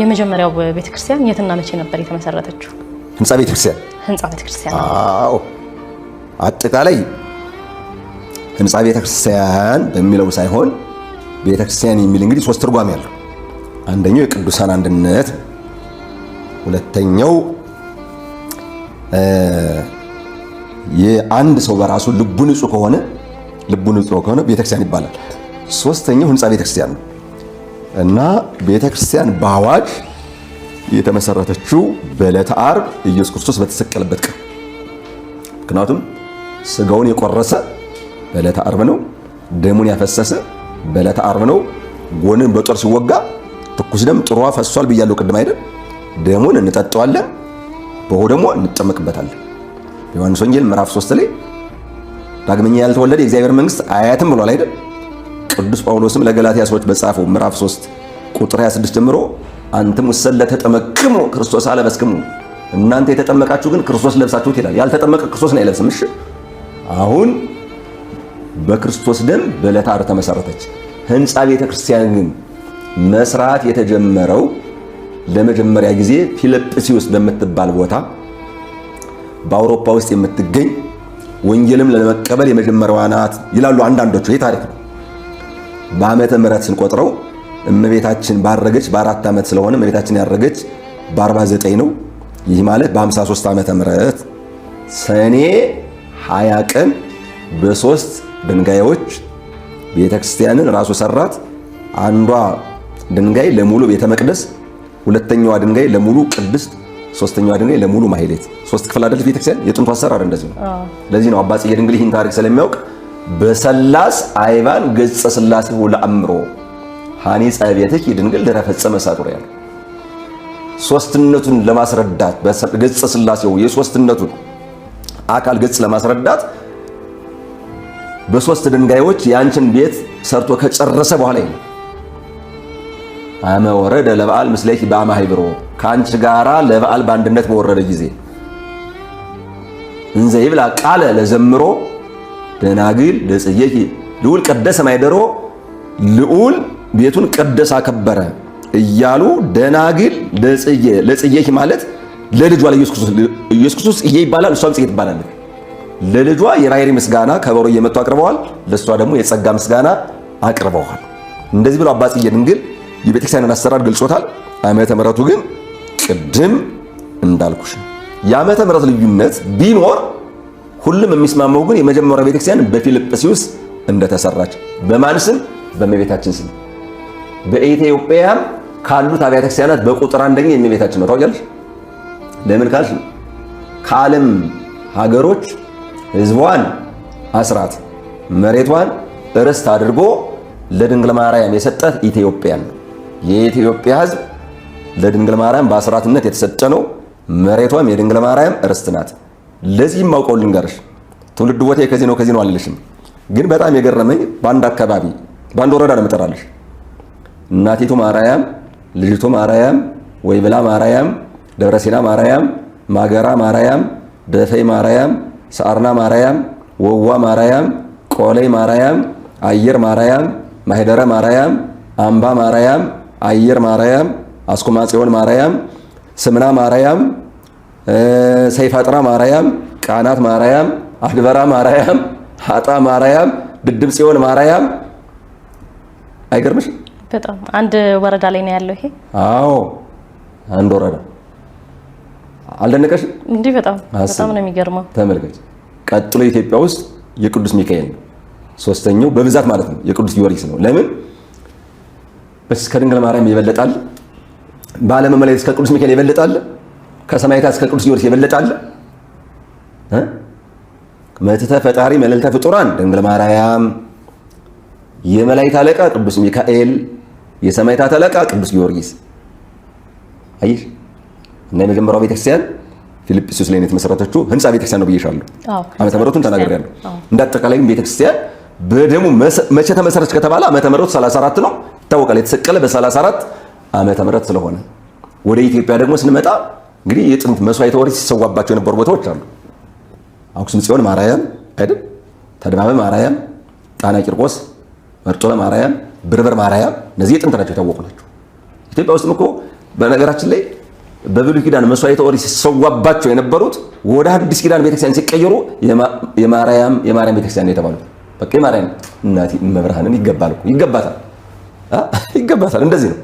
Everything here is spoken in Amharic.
የመጀመሪያው ቤተክርስቲያን የትና መቼ ነበር የተመሰረተችው? ህንጻ ቤተክርስቲያን አዎ አጠቃላይ ህንጻ ቤተክርስቲያን በሚለው ሳይሆን ቤተክርስቲያን የሚል እንግዲህ ሶስት ትርጓሜ አለው። አንደኛው የቅዱሳን አንድነት፣ ሁለተኛው የአንድ ሰው በራሱ ልቡ ንጹህ ከሆነ ቤተክርስቲያን ይባላል። ሶስተኛው ህንጻ ቤተክርስቲያን ነው እና ቤተክርስቲያን በአዋጅ የተመሰረተችው በዕለተ ዓርብ ኢየሱስ ክርስቶስ በተሰቀለበት ቀን። ምክንያቱም ስጋውን የቆረሰ በዕለተ ዓርብ ነው፣ ደሙን ያፈሰሰ በዕለተ ዓርብ ነው። ጎንን በጦር ሲወጋ ትኩስ ደም ጥሯ ፈሷል ብያለሁ ቅድም አይደል? ደሙን እንጠጣዋለን፣ በውሃው ደግሞ እንጠመቅበታለን። ዮሐንስ ወንጌል ምዕራፍ 3 ላይ ዳግመኛ ያልተወለደ የእግዚአብሔር መንግስት አያትም ብሏል አይደል? ቅዱስ ጳውሎስም ለገላትያ ሰዎች በጻፈው ምዕራፍ 3 ቁጥር 26 ጀምሮ አንተም ወሰለ ተጠመቅሙ ክርስቶስ አለበስክሙ፣ እናንተ የተጠመቃችሁ ግን ክርስቶስ ለብሳችሁት ይላል። ያልተጠመቀ ክርስቶስን አይለብስም። እሺ አሁን በክርስቶስ ደም በዕለተ ዓርብ ተመሰረተች። ህንጻ ቤተክርስቲያን ግን መስራት የተጀመረው ለመጀመሪያ ጊዜ ፊልጵስዩስ በምትባል ቦታ በአውሮፓ ውስጥ የምትገኝ ወንጌልም ለመቀበል የመጀመሪያዋ ናት ይላሉ አንዳንዶቹ። ይሄ ታሪክ ነው። በዓመተ ምሕረት ስንቆጥረው እመቤታችን ባረገች በ4 ዓመት ስለሆነ እመቤታችን ያረገች በ49 ነው። ይህ ማለት በ53 ዓመተ ምሕረት ሰኔ 20 ቀን በ3 ድንጋዮች ቤተክርስቲያንን ራሱ ሰራት። አንዷ ድንጋይ ለሙሉ ቤተ መቅደስ፣ ሁለተኛዋ ድንጋይ ለሙሉ ቅድስት፣ ሶስተኛዋ ድንጋይ ለሙሉ ማህሌት። 3 ክፍል አይደል ቤተክርስቲያን? የጥንቱ አሰራር እንደዚህ ነው። ለዚህ ነው አባ ጽጌ ድንግል ይህን ታሪክ ስለሚያውቅ በሰላስ አይባን ገጸ ሥላሴሁ ለአምሮ ሃኒጸ ቤትኪ ድንግል ድኅረ ፈጸመ ሳጡር ያለው ሶስትነቱን ለማስረዳት ገጸ ሥላሴው የሶስትነቱን አካል ገጽ ለማስረዳት በ3 ድንጋዮች ያንቺን ቤት ሰርቶ ከጨረሰ በኋላ ይሄ አመ ወረደ ለበዓል ምስሌኪ በአማሂብሮ ካንቺ ጋራ ለበዓል በአንድነት በወረደ ጊዜ እንዘ ይብላ ቃለ ለዘምሮ ደናግል ለጽጌኪ ልዑል ቀደሰ ማይደሮ ልዑል ቤቱን ቀደሰ አከበረ እያሉ ደናግል ለጽጌኪ ማለት ለልጇ ለኢየሱስ ክርስቶስ ጽጌ ይባላል፣ እሷም ጽጌ ትባላለች። ለልጇ የባሕሪ ምስጋና ከበሮ እየመጡ አቅርበዋል፣ ለሷ ደግሞ የጸጋ ምስጋና አቅርበዋል። እንደዚህ ብሎ አባ ጽጌ ድንግል የቤተክርስቲያንን አሰራር ገልጾታል። ዓመተ ምሕረቱ ግን ቅድም እንዳልኩሽ የዓመተ ምሕረት ልዩነት ቢኖር ሁሉም የሚስማማው ግን የመጀመሪያው ቤተክርስቲያን በፊልጵስዩስ እንደተሰራች በማን ስም? በእመቤታችን ስም። በኢትዮጵያ ካሉት አብያተ ክርስቲያናት በቁጥር አንደኛ የእመቤታችን ነው። ታውቂያለሽ? ለምን ካልሽ ከዓለም ሀገሮች ህዝቧን አስራት መሬቷን ርስት አድርጎ ለድንግል ማርያም የሰጣት ኢትዮጵያ ነው። የኢትዮጵያ ህዝብ ለድንግል ማርያም በአስራትነት የተሰጠ ነው። መሬቷም የድንግል ማርያም ርስት ናት። ለዚህም ማውቀው ልንገርሽ፣ ትውልድ ቦታዬ ከዚህ ነው አልልሽም። ግን በጣም የገረመኝ በአንድ አካባቢ በአንድ ወረዳ ነው የምጠራልሽ። እናቲቱ ማርያም፣ ልጅቱ ማርያም፣ ወይብላ ማርያም፣ ደብረሲና ማርያም፣ ማገራ ማርያም፣ ደፈይ ማርያም፣ ሳርና ማርያም፣ ወዋ ማርያም፣ ቆለይ ማርያም፣ አየር ማርያም፣ ማህደረ ማርያም፣ አምባ ማርያም፣ አየር ማርያም፣ አስኩማ ጽዮን ማርያም፣ ስምና ማርያም፣ ሰይፋጥራ ማርያም፣ ቃናት ማርያም፣ አድበራ ማርያም፣ ሀጣ ማርያም፣ ድድብ ጽዮን ማርያም። አይገርምሽ? በጣም አንድ ወረዳ ላይ ነው ያለው ይሄ። አዎ አንድ ወረዳ። አልደነቀሽ? እንዴ በጣም ነው የሚገርመው። ተመልከች። ቀጥሎ ኢትዮጵያ ውስጥ የቅዱስ ሚካኤል ነው። ሶስተኛው በብዛት ማለት ነው የቅዱስ ጊዮርጊስ ነው። ለምን? እስከ ድንግል ማርያም ይበልጣል። በዓለመ መላእክት እስከ ቅዱስ ሚካኤል ይበልጣል። ከሰማዕታት እስከ ቅዱስ ጊዮርጊስ ይበልጣል። መትተ ፈጣሪ መልዕልተ ፍጡራን ድንግል ማርያም፣ የመላእክት አለቃ ቅዱስ ሚካኤል፣ የሰማዕታት አለቃ ቅዱስ ጊዮርጊስ። አይሽ እና የመጀመሪያው ቤተክርስቲያን ፊልጵስዩስ ላይ ነው የተመሰረተችው። ህንጻ ቤተክርስቲያን ነው ብዬሻለሁ። ዓመተ ምሕረቱን ተናግሬያለሁ። እንዳጠቃላይ ቤተክርስቲያን በደሙ መቼ ተመሰረተች ከተባለ ዓመተ ምሕረቱ 34 ነው ይታወቃል። የተሰቀለ በ34 ዓመተ ምሕረት ስለሆነ ወደ ኢትዮጵያ ደግሞ ስንመጣ እንግዲህ የጥንት መስዋዕተ ኦሪት ሲሰዋባቸው የነበሩ ቦታዎች አሉ። አክሱም ጽዮን ማርያም አይደል? ተድባበ ማርያም፣ ጣና ቂርቆስ፣ መርጦለ ማርያም፣ ብርበር ማርያም እነዚህ የጥንት ናቸው፣ የታወቁ ናቸው። ኢትዮጵያ ውስጥም እኮ በነገራችን ላይ በብሉይ ኪዳን መስዋዕተ ኦሪት ሲሰዋባቸው የነበሩት ወደ አዲስ ኪዳን ቤተክርስቲያን ሲቀየሩ የማርያም ቤተክርስቲያን ነው የተባሉት። በቃ የማርያም እናቴ መብርሃንን ይገባታል። እንደዚህ ነው።